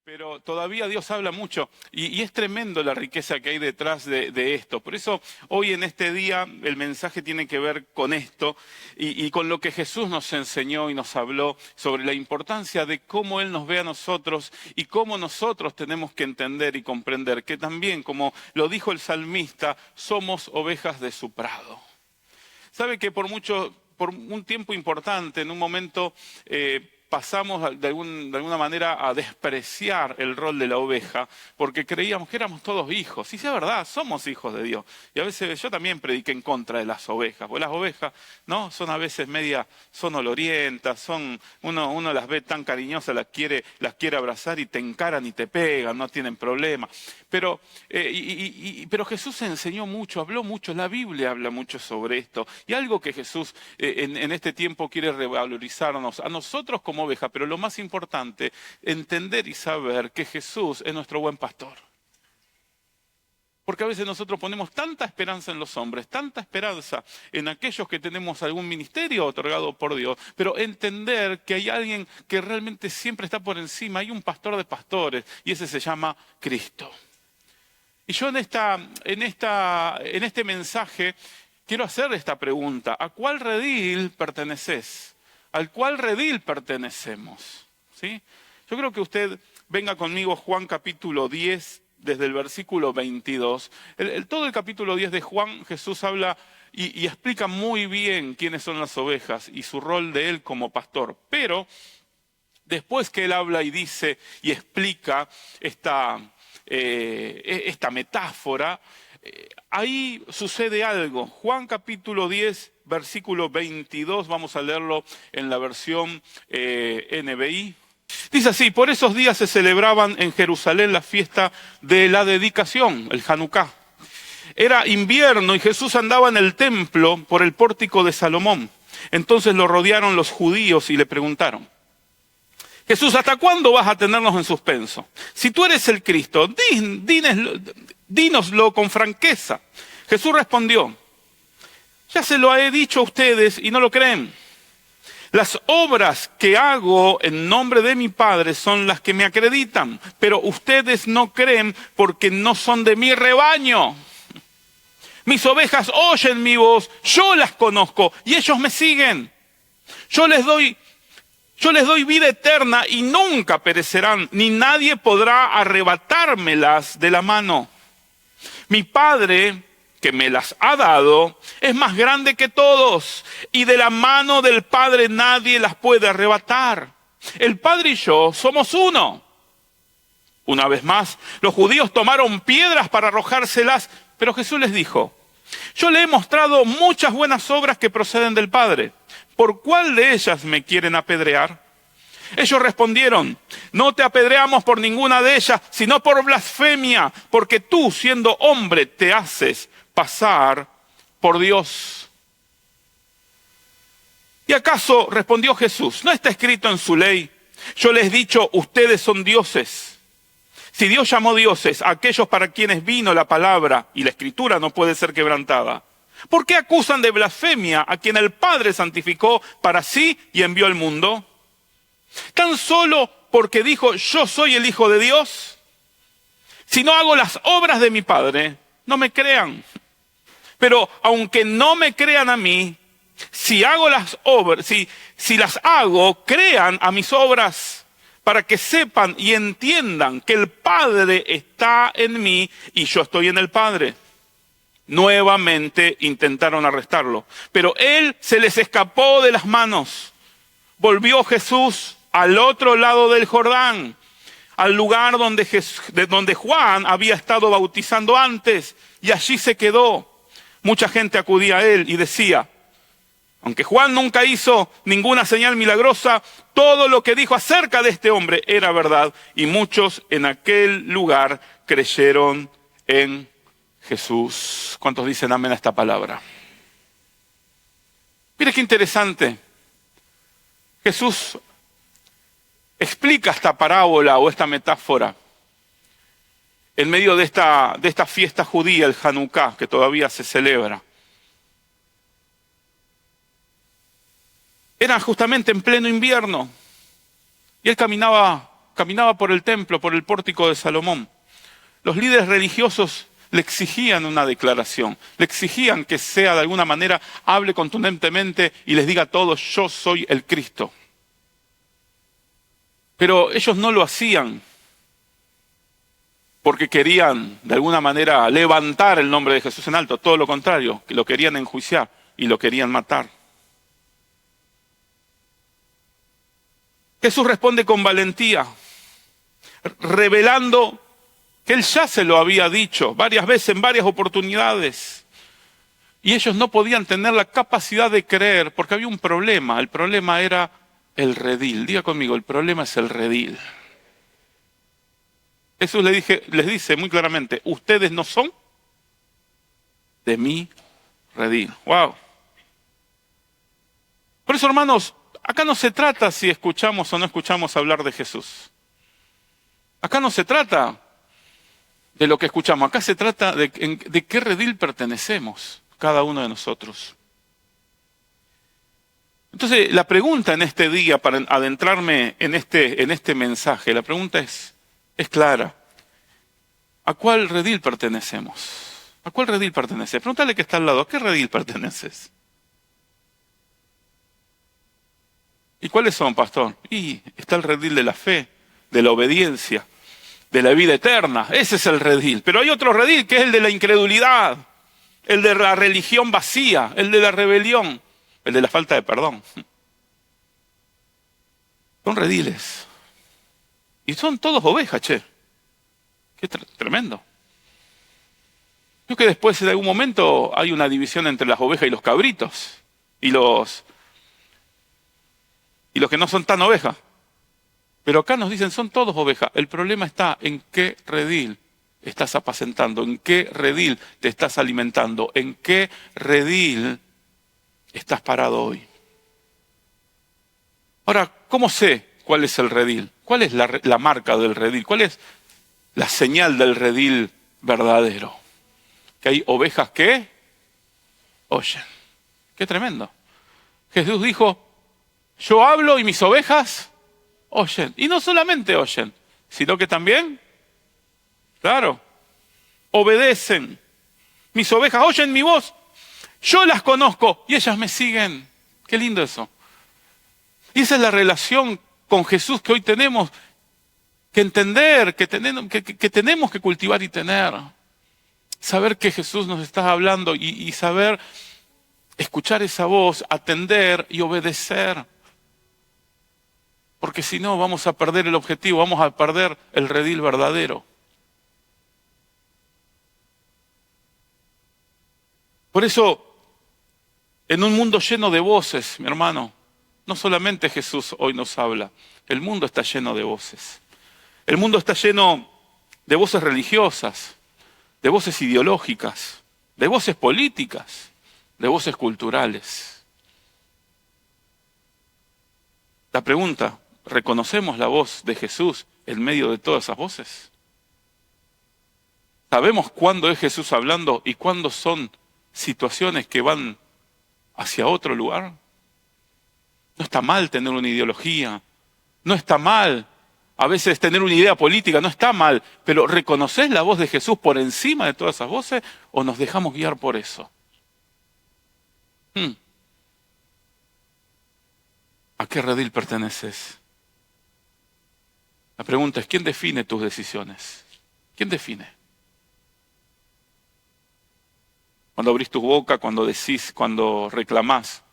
Pero todavía Dios habla mucho y es tremendo la riqueza que hay detrás de esto. Por eso hoy en este día el mensaje tiene que ver con esto y con lo que Jesús nos enseñó y nos habló sobre la importancia de cómo Él nos ve a nosotros y cómo nosotros tenemos que entender y comprender que también, como lo dijo el salmista, somos ovejas de su prado. Sabe que por un tiempo importante, en un momento, pasamos de alguna manera a despreciar el rol de la oveja porque creíamos que éramos todos hijos. Y sí, es verdad, somos hijos de Dios. Y a veces yo también prediqué en contra de las ovejas, porque las ovejas, ¿no? Son a veces son olorientas, uno las ve tan cariñosas, las quiere abrazar y te encaran y te pegan, no tienen problema. Pero Jesús enseñó mucho, habló mucho, la Biblia habla mucho sobre esto. Y algo que Jesús en este tiempo quiere revalorizarnos a nosotros como oveja, pero lo más importante, entender y saber que Jesús es nuestro buen pastor. Porque a veces nosotros ponemos tanta esperanza en los hombres, tanta esperanza en aquellos que tenemos algún ministerio otorgado por Dios, pero entender que hay alguien que realmente siempre está por encima, hay un pastor de pastores y ese se llama Cristo. Y yo en este mensaje quiero hacer esta pregunta: ¿a cuál redil perteneces? ¿Al cuál redil pertenecemos? ¿Sí? Yo creo que usted venga conmigo a Juan capítulo 10, desde el versículo 22. Todo el capítulo 10 de Juan, Jesús habla y explica muy bien quiénes son las ovejas y su rol de él como pastor. Pero después que él habla y dice y explica esta metáfora, ahí sucede algo. Juan capítulo 10, versículo 22, vamos a leerlo en la versión NBI. Dice así: por esos días se celebraban en Jerusalén la fiesta de la dedicación, el Hanukkah. Era invierno y Jesús andaba en el templo por el pórtico de Salomón. Entonces lo rodearon los judíos y le preguntaron: Jesús, ¿hasta cuándo vas a tenernos en suspenso? Si tú eres el Cristo, dínoslo con franqueza. Jesús respondió: ya se lo he dicho a ustedes y no lo creen. Las obras que hago en nombre de mi Padre son las que me acreditan, pero ustedes no creen porque no son de mi rebaño. Mis ovejas oyen mi voz, yo las conozco y ellos me siguen. Yo les doy vida eterna y nunca perecerán, ni nadie podrá arrebatármelas de la mano. Mi Padre, que me las ha dado, es más grande que todos, y de la mano del Padre nadie las puede arrebatar. El Padre y yo somos uno. Una vez más, los judíos tomaron piedras para arrojárselas, pero Jesús les dijo: yo le he mostrado muchas buenas obras que proceden del Padre. ¿Por cuál de ellas me quieren apedrear? Ellos respondieron: no te apedreamos por ninguna de ellas, sino por blasfemia, porque tú, siendo hombre, te haces pasar por Dios. ¿Y acaso, respondió Jesús, no está escrito en su ley: yo les he dicho, ustedes son dioses? Si Dios llamó dioses a aquellos para quienes vino la palabra, y la escritura no puede ser quebrantada, ¿por qué acusan de blasfemia a quien el Padre santificó para sí y envió al mundo? ¿Tan solo porque dijo, yo soy el Hijo de Dios? Si no hago las obras de mi Padre, no me crean. Pero aunque no me crean a mí, si hago las obras, si las hago, crean a mis obras, para que sepan y entiendan que el Padre está en mí y yo estoy en el Padre. Nuevamente intentaron arrestarlo, pero él se les escapó de las manos. Volvió Jesús al otro lado del Jordán, al lugar donde Juan había estado bautizando antes, y allí se quedó. Mucha gente acudía a él y decía: aunque Juan nunca hizo ninguna señal milagrosa, todo lo que dijo acerca de este hombre era verdad, y muchos en aquel lugar creyeron en Jesús. ¿Cuántos dicen amén a esta palabra? Mire qué interesante. Jesús explica esta parábola o esta metáfora en medio de esta fiesta judía, el Hanukkah, que todavía se celebra. Era justamente en pleno invierno y él caminaba caminaba por el templo, por el pórtico de Salomón. Los líderes religiosos le exigían una declaración, le exigían que sea de alguna manera, hable contundentemente y les diga a todos, yo soy el Cristo. Pero ellos no lo hacían porque querían de alguna manera levantar el nombre de Jesús en alto, todo lo contrario, que lo querían enjuiciar y lo querían matar. Jesús responde con valentía, revelando que él ya se lo había dicho varias veces, en varias oportunidades. Y ellos no podían tener la capacidad de creer porque había un problema. El problema era el redil. Diga conmigo, el problema es el redil. Jesús les dice muy claramente, ustedes no son de mi redil. ¡Wow! Por eso, hermanos, acá no se trata si escuchamos o no escuchamos hablar de Jesús. Acá no se trata de lo que escuchamos. Acá se trata de qué redil pertenecemos cada uno de nosotros. Entonces, la pregunta en este día, para adentrarme en este mensaje, la pregunta es clara. ¿A cuál redil pertenecemos? ¿A cuál redil perteneces? Pregúntale que está al lado, ¿a qué redil perteneces? ¿Y cuáles son, pastor? Y está el redil de la fe, de la obediencia, de la vida eterna. Ese es el redil. Pero hay otro redil que es el de la incredulidad, el de la religión vacía, el de la rebelión, el de la falta de perdón. Son rediles. Y son todos ovejas, che. Qué tremendo. Creo que después de algún momento hay una división entre las ovejas y los cabritos. Y los que no son tan ovejas. Pero acá nos dicen, son todos ovejas. El problema está en qué redil estás apacentando, en qué redil te estás alimentando, en qué redil estás parado hoy. Ahora, ¿cómo sé cuál es el redil? ¿Cuál es la marca del redil? ¿Cuál es la señal del redil verdadero? Que hay ovejas que oyen. Qué tremendo. Jesús dijo, yo hablo y mis ovejas oyen. Y no solamente oyen, sino que también, claro, obedecen. Mis ovejas oyen mi voz, yo las conozco y ellas me siguen. Qué lindo eso. Y esa es la relación con Jesús que hoy tenemos que entender, que tenemos que cultivar y tener. Saber que Jesús nos está hablando y saber escuchar esa voz, atender y obedecer. Porque si no, vamos a perder el objetivo, vamos a perder el redil verdadero. Por eso, en un mundo lleno de voces, mi hermano, no solamente Jesús hoy nos habla, el mundo está lleno de voces. El mundo está lleno de voces religiosas, de voces ideológicas, de voces políticas, de voces culturales. La pregunta, ¿reconocemos la voz de Jesús en medio de todas esas voces? ¿Sabemos cuándo es Jesús hablando y cuándo son situaciones que van hacia otro lugar? No está mal tener una ideología, no está mal a veces tener una idea política, no está mal, pero ¿reconoces la voz de Jesús por encima de todas esas voces o nos dejamos guiar por eso? ¿A qué redil perteneces? La pregunta es, ¿quién define tus decisiones? ¿Quién define? Cuando abrís tu boca, cuando decís, cuando reclamás,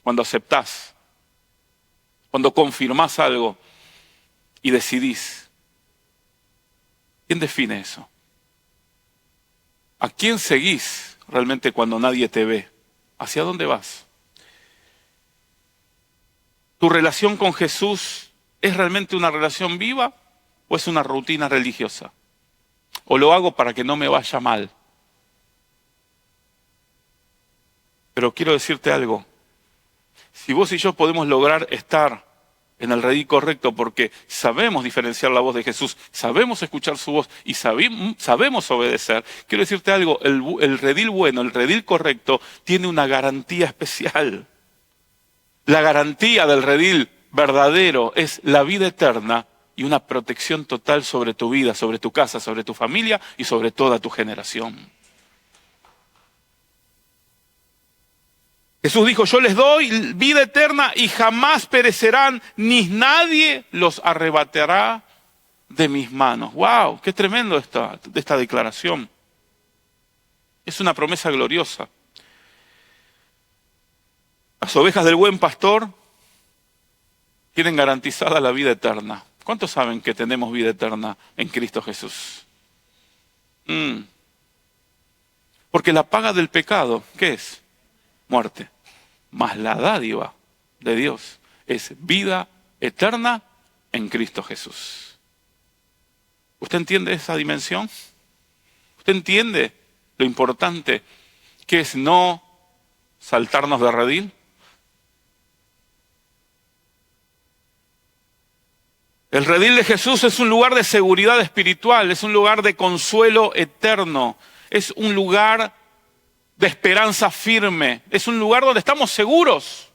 cuando aceptás, cuando confirmás algo y decidís. ¿Quién define eso? ¿A quién seguís realmente cuando nadie te ve? ¿Hacia dónde vas? ¿Tu relación con Jesús es realmente una relación viva o es una rutina religiosa? ¿O lo hago para que no me vaya mal? Pero quiero decirte algo. Si vos y yo podemos lograr estar en el redil correcto porque sabemos diferenciar la voz de Jesús, sabemos escuchar su voz y sabemos obedecer, quiero decirte algo, el redil bueno, el redil correcto, tiene una garantía especial. La garantía del redil verdadero es la vida eterna y una protección total sobre tu vida, sobre tu casa, sobre tu familia y sobre toda tu generación. Jesús dijo, yo les doy vida eterna y jamás perecerán, ni nadie los arrebatará de mis manos. ¡Wow! ¡Qué tremendo esta declaración! Es una promesa gloriosa. Las ovejas del buen pastor tienen garantizada la vida eterna. ¿Cuántos saben que tenemos vida eterna en Cristo Jesús? Porque la paga del pecado, ¿qué es? Muerte. Mas la dádiva de Dios es vida eterna en Cristo Jesús. ¿Usted entiende esa dimensión? ¿Usted entiende lo importante que es no saltarnos de redil? El redil de Jesús es un lugar de seguridad espiritual, es un lugar de consuelo eterno, es un lugar de esperanza firme, es un lugar donde estamos seguros,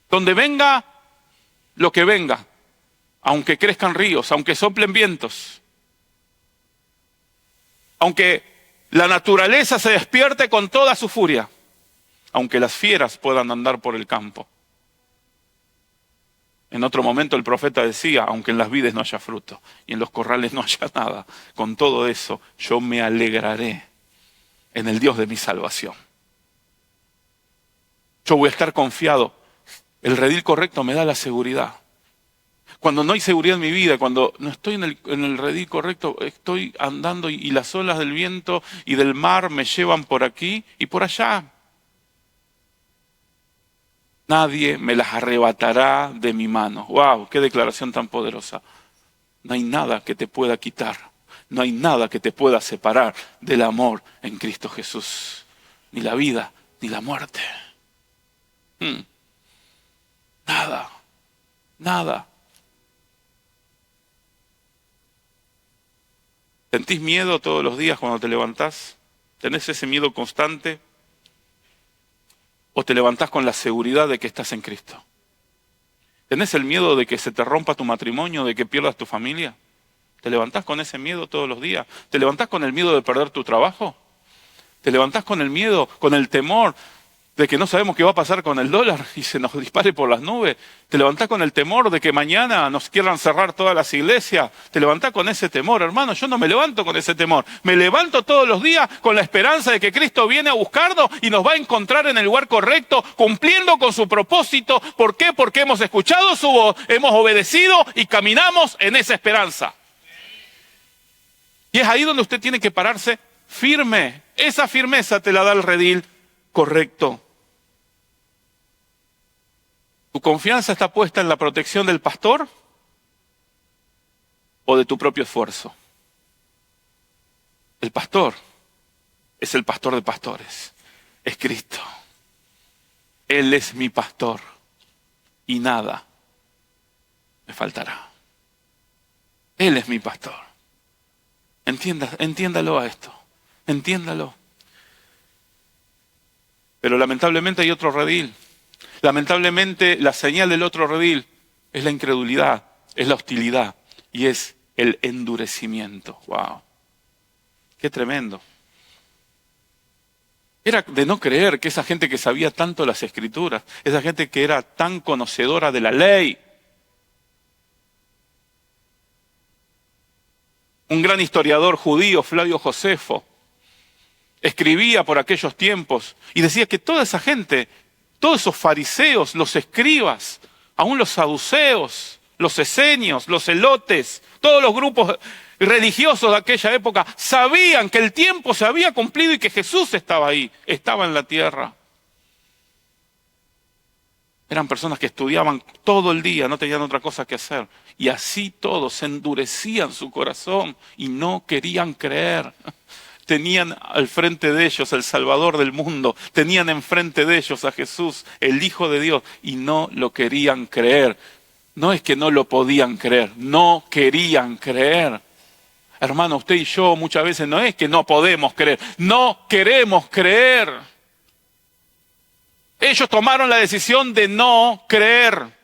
donde venga lo que venga, aunque crezcan ríos, aunque soplen vientos, aunque la naturaleza se despierte con toda su furia, aunque las fieras puedan andar por el campo. En otro momento el profeta decía, aunque en las vides no haya fruto y en los corrales no haya nada, con todo eso yo me alegraré en el Dios de mi salvación. Yo voy a estar confiado. El redil correcto me da la seguridad. Cuando no hay seguridad en mi vida, cuando no estoy en el redil correcto, estoy andando y las olas del viento y del mar me llevan por aquí y por allá. Nadie me las arrebatará de mi mano. ¡Wow! ¡Qué declaración tan poderosa! No hay nada que te pueda quitar. No hay nada que te pueda separar del amor en Cristo Jesús. Ni la vida, ni la muerte. Nada. Nada. ¿Sentís miedo todos los días cuando te levantás? ¿Tenés ese miedo constante? ¿O te levantás con la seguridad de que estás en Cristo? ¿Tenés el miedo de que se te rompa tu matrimonio, de que pierdas tu familia? ¿Te levantás con ese miedo todos los días? ¿Te levantás con el miedo de perder tu trabajo? ¿Te levantás con el miedo, con el temor de que no sabemos qué va a pasar con el dólar y se nos dispare por las nubes? ¿Te levantás con el temor de que mañana nos quieran cerrar todas las iglesias? ¿Te levantás con ese temor? Hermano, yo no me levanto con ese temor. Me levanto todos los días con la esperanza de que Cristo viene a buscarnos y nos va a encontrar en el lugar correcto, cumpliendo con su propósito. ¿Por qué? Porque hemos escuchado su voz, hemos obedecido y caminamos en esa esperanza. Y es ahí donde usted tiene que pararse firme. Esa firmeza te la da el redil correcto. ¿Tu confianza está puesta en la protección del pastor o de tu propio esfuerzo? El pastor es el pastor de pastores, es Cristo. Él es mi pastor y nada me faltará. Él es mi pastor. Entiéndalo a esto, entiéndalo. Pero lamentablemente hay otro redil. Lamentablemente la señal del otro redil es la incredulidad, es la hostilidad y es el endurecimiento. ¡Wow! ¡Qué tremendo! Era de no creer que esa gente que sabía tanto las Escrituras, esa gente que era tan conocedora de la ley. Un gran historiador judío, Flavio Josefo, escribía por aquellos tiempos y decía que toda esa gente, todos esos fariseos, los escribas, aún los saduceos, los esenios, los elotes, todos los grupos religiosos de aquella época sabían que el tiempo se había cumplido y que Jesús estaba ahí, estaba en la tierra. Eran personas que estudiaban todo el día, no tenían otra cosa que hacer. Y así todos endurecían su corazón y no querían creer. Tenían al frente de ellos el Salvador del mundo, tenían enfrente de ellos a Jesús, el Hijo de Dios, y no lo querían creer. No es que no lo podían creer, no querían creer. Hermano, usted y yo muchas veces no es que no podemos creer, no queremos creer. Ellos tomaron la decisión de no creer.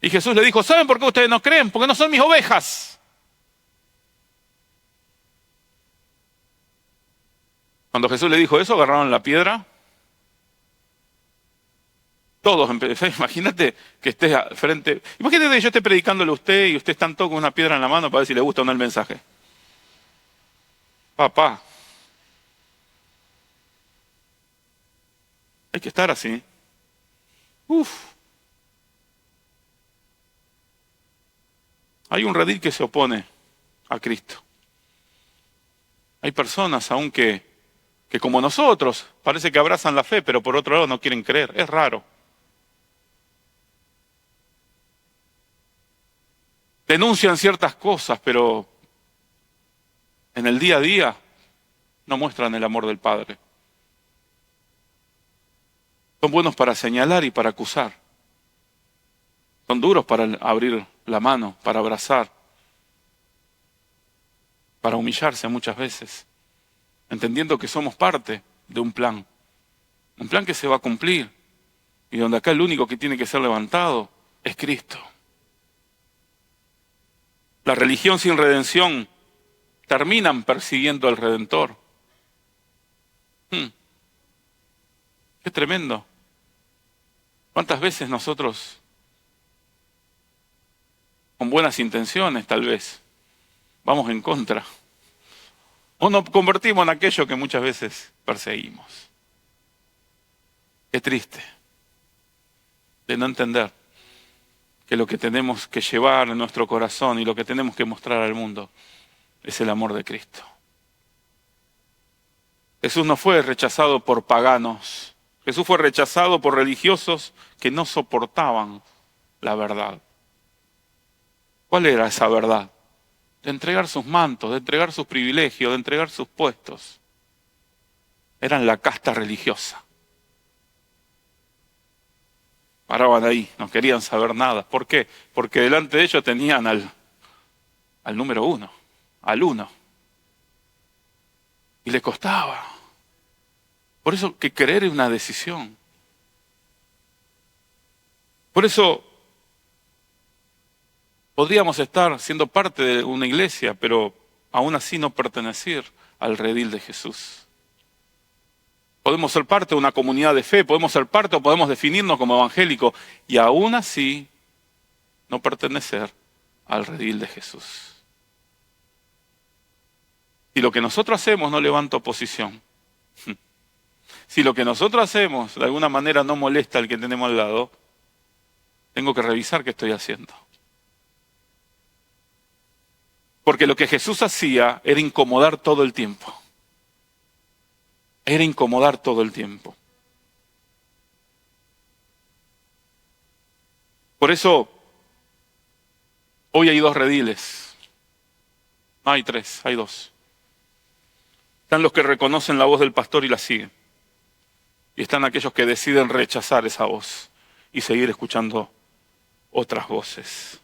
Y Jesús le dijo, ¿saben por qué ustedes no creen? Porque no son mis ovejas. Cuando Jesús le dijo eso, agarraron la piedra. Todos empezaron. Imagínate que estés frente. Imagínate que yo esté predicándole a usted y usted está todo con una piedra en la mano para ver si le gusta o no el mensaje. Papá. Hay que estar así. Uf. Hay un redil que se opone a Cristo. Hay personas aún que como nosotros, parece que abrazan la fe, pero por otro lado no quieren creer. Es raro. Denuncian ciertas cosas, pero en el día a día no muestran el amor del Padre. Son buenos para señalar y para acusar. Son duros para abrir la mano, para abrazar, para humillarse muchas veces, entendiendo que somos parte de un plan que se va a cumplir, y donde acá el único que tiene que ser levantado es Cristo. La religión sin redención terminan persiguiendo al Redentor. Qué tremendo. ¿Cuántas veces nosotros, con buenas intenciones tal vez, vamos en contra? O nos convertimos en aquello que muchas veces perseguimos. Qué triste de no entender que lo que tenemos que llevar en nuestro corazón y lo que tenemos que mostrar al mundo es el amor de Cristo. Jesús no fue rechazado por paganos. Jesús fue rechazado por religiosos que no soportaban la verdad. ¿Cuál era esa verdad? De entregar sus mantos, de entregar sus privilegios, de entregar sus puestos. Eran la casta religiosa. Paraban ahí, no querían saber nada. ¿Por qué? Porque delante de ellos tenían al número uno, al uno. Y le costaba. Por eso que creer es una decisión. Por eso podríamos estar siendo parte de una iglesia, pero aún así no pertenecer al redil de Jesús. Podemos ser parte de una comunidad de fe, podemos ser parte o podemos definirnos como evangélicos y aún así no pertenecer al redil de Jesús. Si lo que nosotros hacemos no levanta oposición, si lo que nosotros hacemos de alguna manera no molesta al que tenemos al lado, tengo que revisar qué estoy haciendo. Porque lo que Jesús hacía era incomodar todo el tiempo. Era incomodar todo el tiempo. Por eso, hoy hay dos rediles. No hay tres, hay dos. Están los que reconocen la voz del pastor y la siguen. Y están aquellos que deciden rechazar esa voz y seguir escuchando otras voces.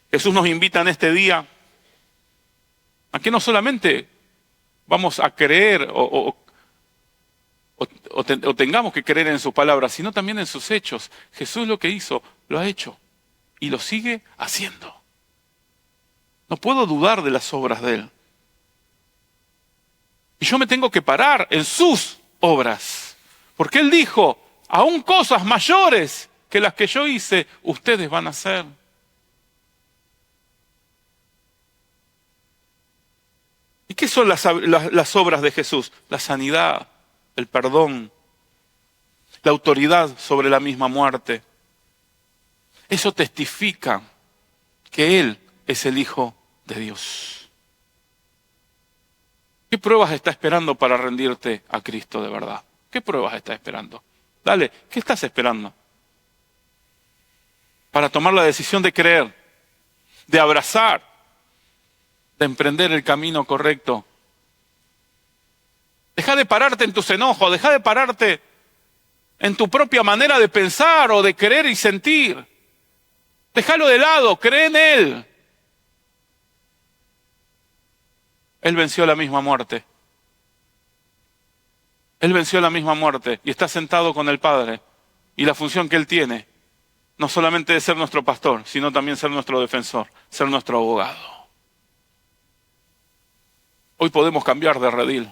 Jesús nos invita en este día a que no solamente vamos a creer o tengamos que creer en sus palabras, sino también en sus hechos. Jesús lo que hizo, lo ha hecho y lo sigue haciendo. No puedo dudar de las obras de Él. Y yo me tengo que parar en sus obras, porque Él dijo, aún cosas mayores que las que yo hice, ustedes van a hacer. ¿Y qué son las obras de Jesús? La sanidad, el perdón, la autoridad sobre la misma muerte. Eso testifica que Él es el Hijo de Dios. ¿Qué pruebas está esperando para rendirte a Cristo de verdad? ¿Qué pruebas está esperando? Dale, ¿qué estás esperando? Para tomar la decisión de creer, de abrazar, de emprender el camino correcto. Deja de pararte en tus enojos, deja de pararte en tu propia manera de pensar o de creer y sentir. Déjalo de lado, cree en Él. Él venció la misma muerte. Él venció la misma muerte y está sentado con el Padre. Y la función que Él tiene no solamente de ser nuestro pastor, sino también ser nuestro defensor, ser nuestro abogado. Hoy podemos cambiar de redil.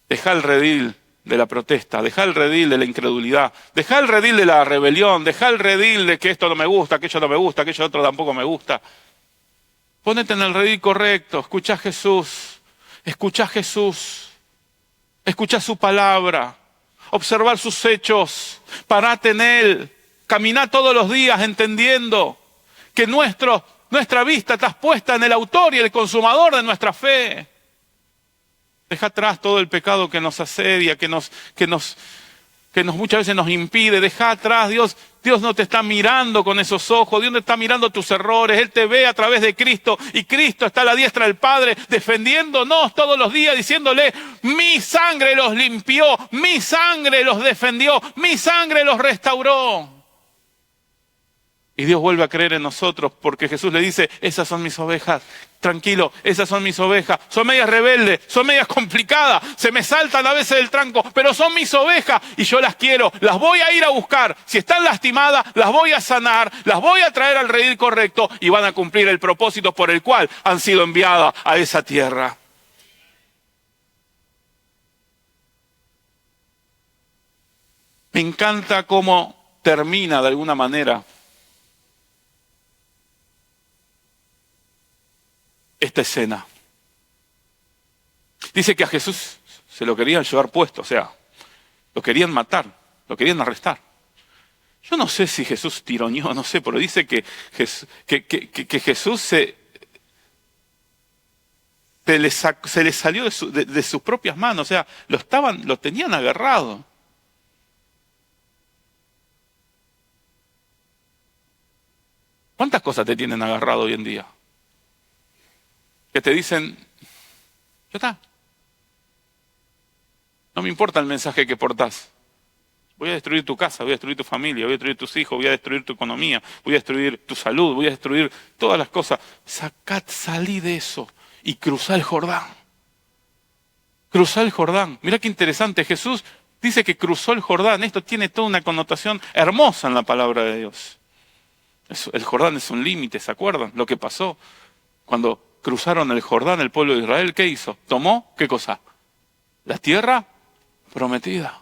Deja el redil de la protesta, deja el redil de la incredulidad, deja el redil de la rebelión, deja el redil de que esto no me gusta, aquello no me gusta, aquello otro tampoco me gusta. Ponete en el redil correcto, escucha a Jesús, escucha a Jesús, escucha su palabra, observar sus hechos, parate en Él, camina todos los días entendiendo que nuestra vista está puesta en el autor y el consumador de nuestra fe. Deja atrás todo el pecado que nos asedia, que muchas veces nos impide. Deja atrás, Dios no te está mirando con esos ojos, Dios no está mirando tus errores, Él te ve a través de Cristo y Cristo está a la diestra del Padre defendiéndonos todos los días, diciéndole, mi sangre los limpió, mi sangre los defendió, mi sangre los restauró. Y Dios vuelve a creer en nosotros porque Jesús le dice, esas son mis ovejas, tranquilo, esas son mis ovejas, son medias rebeldes, son medias complicadas, se me saltan a veces del tranco, pero son mis ovejas y yo las quiero, las voy a ir a buscar, si están lastimadas, las voy a sanar, las voy a traer al redil correcto y van a cumplir el propósito por el cual han sido enviadas a esa tierra. Me encanta cómo termina de alguna manera esta escena. Dice que a Jesús se lo querían llevar puesto, o sea, lo querían matar, lo querían arrestar. Yo no sé si Jesús tironeó, no sé, pero dice que Jesús se le salió de sus propias manos, o sea, lo tenían agarrado. ¿Cuántas cosas te tienen agarrado hoy en día? Que te dicen, ya está. No me importa el mensaje que portás. Voy a destruir tu casa, voy a destruir tu familia, voy a destruir tus hijos, voy a destruir tu economía, voy a destruir tu salud, voy a destruir todas las cosas. Salí de eso y cruzá el Jordán. Cruzá el Jordán. Mirá qué interesante, Jesús dice que cruzó el Jordán. Esto tiene toda una connotación hermosa en la palabra de Dios. El Jordán es un límite, ¿se acuerdan? Lo que pasó cuando cruzaron el Jordán, el pueblo de Israel, ¿qué hizo? Tomó, ¿qué cosa? La tierra prometida.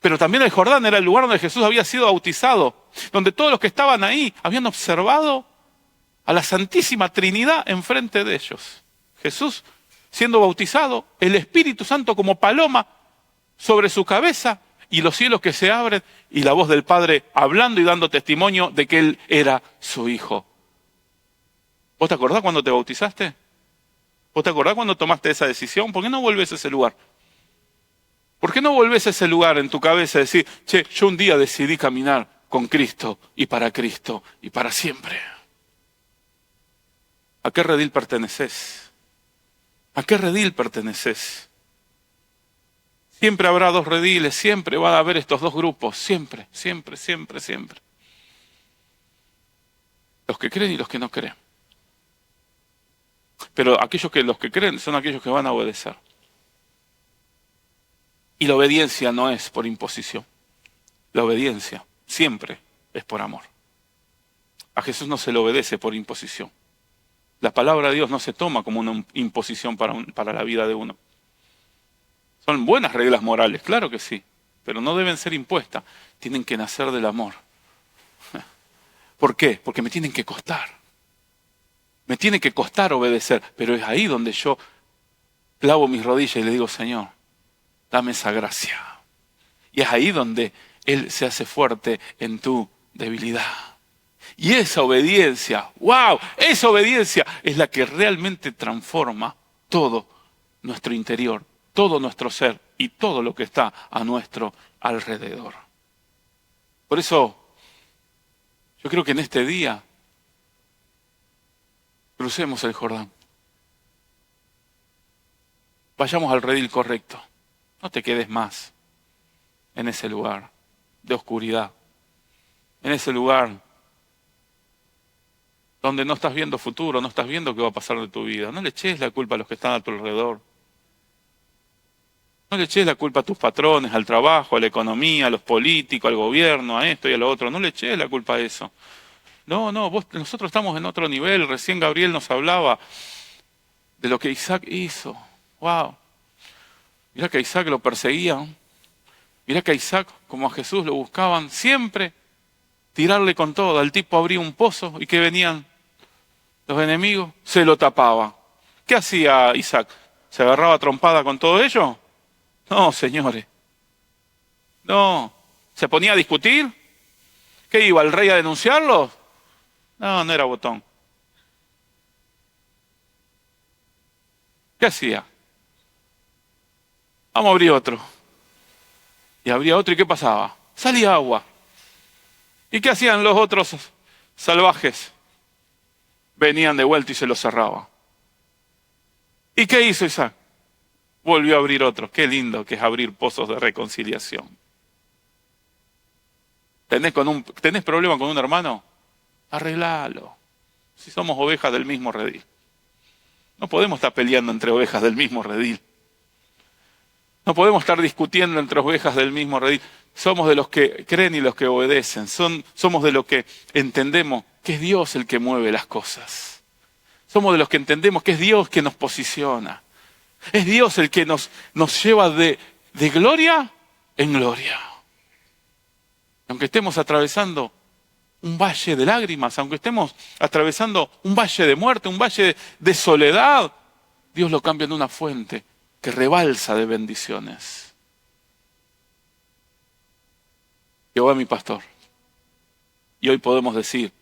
Pero también el Jordán era el lugar donde Jesús había sido bautizado, donde todos los que estaban ahí habían observado a la Santísima Trinidad enfrente de ellos. Jesús siendo bautizado, el Espíritu Santo como paloma sobre su cabeza y los cielos que se abren y la voz del Padre hablando y dando testimonio de que Él era su Hijo. ¿Vos te acordás cuando te bautizaste? ¿Vos te acordás cuando tomaste esa decisión? ¿Por qué no volvés a ese lugar? ¿Por qué no volvés a ese lugar en tu cabeza y decir, che, yo un día decidí caminar con Cristo y para siempre? ¿A qué redil perteneces? ¿A qué redil perteneces? Siempre habrá dos rediles, siempre van a haber estos dos grupos, siempre, siempre, siempre, siempre. Los que creen y los que no creen. Pero los que creen son aquellos que van a obedecer. Y la obediencia no es por imposición. La obediencia siempre es por amor. A Jesús no se le obedece por imposición. La palabra de Dios no se toma como una imposición para la vida de uno. Son buenas reglas morales, claro que sí, pero no deben ser impuestas. Tienen que nacer del amor. ¿Por qué? Porque me tienen que costar. Me tiene que costar obedecer, pero es ahí donde yo clavo mis rodillas y le digo, Señor, dame esa gracia. Y es ahí donde Él se hace fuerte en tu debilidad. Y esa obediencia, ¡wow! Esa obediencia es la que realmente transforma todo nuestro interior, todo nuestro ser y todo lo que está a nuestro alrededor. Por eso, yo creo que en este día crucemos el Jordán. Vayamos al redil correcto. No te quedes más en ese lugar de oscuridad, en ese lugar donde no estás viendo futuro, no estás viendo qué va a pasar de tu vida. No le eches la culpa a los que están a tu alrededor. No le eches la culpa a tus patrones, al trabajo, a la economía, a los políticos, al gobierno, a esto y a lo otro. No le eches la culpa a eso. No, nosotros estamos en otro nivel. Recién Gabriel nos hablaba de lo que Isaac hizo. Wow. Mirá que a Isaac lo perseguían. Mirá que a Isaac, como a Jesús, lo buscaban siempre tirarle con todo. Al tipo abría un pozo y que venían los enemigos, se lo tapaban. ¿Qué hacía Isaac? ¿Se agarraba a trompada con todo ello? No, señores. No. ¿Se ponía a discutir? ¿Qué iba el rey a denunciarlo? No, no era botón. ¿Qué hacía? Vamos a abrir otro. Y abría otro, ¿y qué pasaba? Salía agua. ¿Y qué hacían los otros salvajes? Venían de vuelta y se lo cerraban. ¿Y qué hizo Isaac? Volvió a abrir otro. Qué lindo que es abrir pozos de reconciliación. ¿Tenés problema con un hermano? Arreglalo. Si somos ovejas del mismo redil. No podemos estar peleando entre ovejas del mismo redil. No podemos estar discutiendo entre ovejas del mismo redil. Somos de los que creen y los que obedecen. Somos de los que entendemos que es Dios el que mueve las cosas. Somos de los que entendemos que es Dios que nos posiciona. Es Dios el que nos lleva de gloria en gloria. Aunque estemos atravesando un valle de lágrimas, aunque estemos atravesando un valle de muerte, un valle de soledad, Dios lo cambia en una fuente que rebalsa de bendiciones. Jehová mi pastor. Y hoy podemos decir,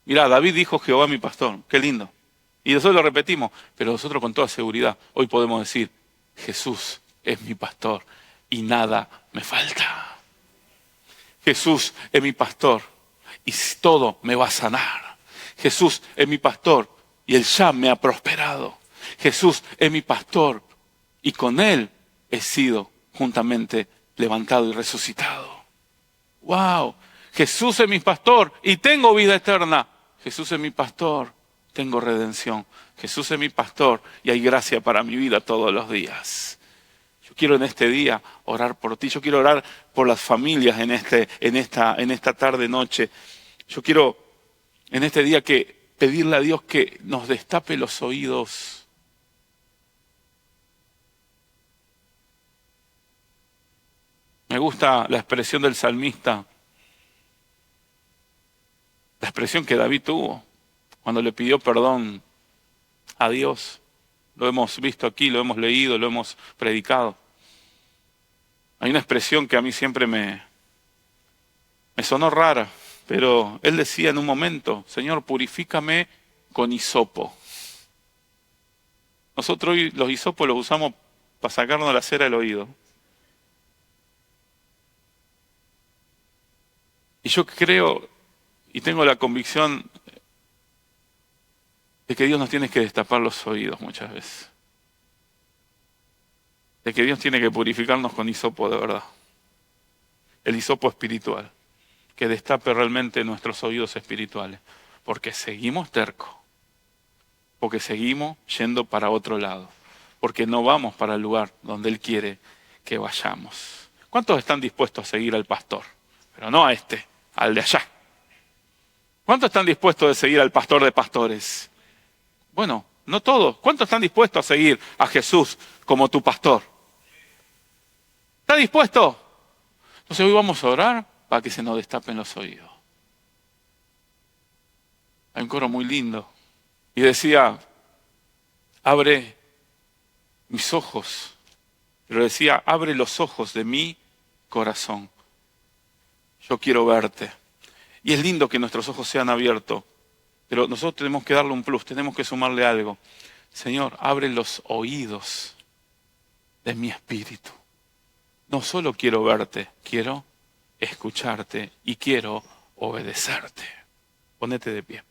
mirá, David dijo Jehová mi pastor, qué lindo. Y nosotros lo repetimos, pero nosotros con toda seguridad, hoy podemos decir, Jesús es mi pastor y nada me falta. Jesús es mi pastor y todo me va a sanar. Jesús es mi pastor y Él ya me ha prosperado. Jesús es mi pastor y con Él he sido juntamente levantado y resucitado. ¡Wow! Jesús es mi pastor y tengo vida eterna. Jesús es mi pastor, tengo redención. Jesús es mi pastor y hay gracia para mi vida todos los días. Yo quiero en este día orar por ti. Yo quiero orar por las familias en esta tarde, noche. Yo quiero en este día pedirle a Dios que nos destape los oídos. Me gusta la expresión del salmista, la expresión que David tuvo cuando le pidió perdón a Dios. Lo hemos visto aquí, lo hemos leído, lo hemos predicado. Hay una expresión que a mí siempre me sonó rara, pero él decía en un momento, Señor, purifícame con hisopo. Nosotros hoy los hisopos los usamos para sacarnos la cera del oído. Y yo creo y tengo la convicción de que Dios nos tiene que destapar los oídos muchas veces. De que Dios tiene que purificarnos con hisopo de verdad. El hisopo espiritual. Que destape realmente nuestros oídos espirituales. Porque seguimos tercos. Porque seguimos yendo para otro lado. Porque no vamos para el lugar donde Él quiere que vayamos. ¿Cuántos están dispuestos a seguir al pastor? Pero no a este, al de allá. ¿Cuántos están dispuestos a seguir al pastor de pastores? Bueno, no todos. ¿Cuántos están dispuestos a seguir a Jesús como tu pastor? ¿Está dispuesto? Entonces hoy vamos a orar para que se nos destapen los oídos. Hay un coro muy lindo. Y decía, abre mis ojos. Pero decía, abre los ojos de mi corazón. Yo quiero verte. Y es lindo que nuestros ojos sean abiertos. Pero nosotros tenemos que darle un plus, tenemos que sumarle algo. Señor, abre los oídos de mi espíritu. No solo quiero verte, quiero escucharte y quiero obedecerte. Ponete de pie.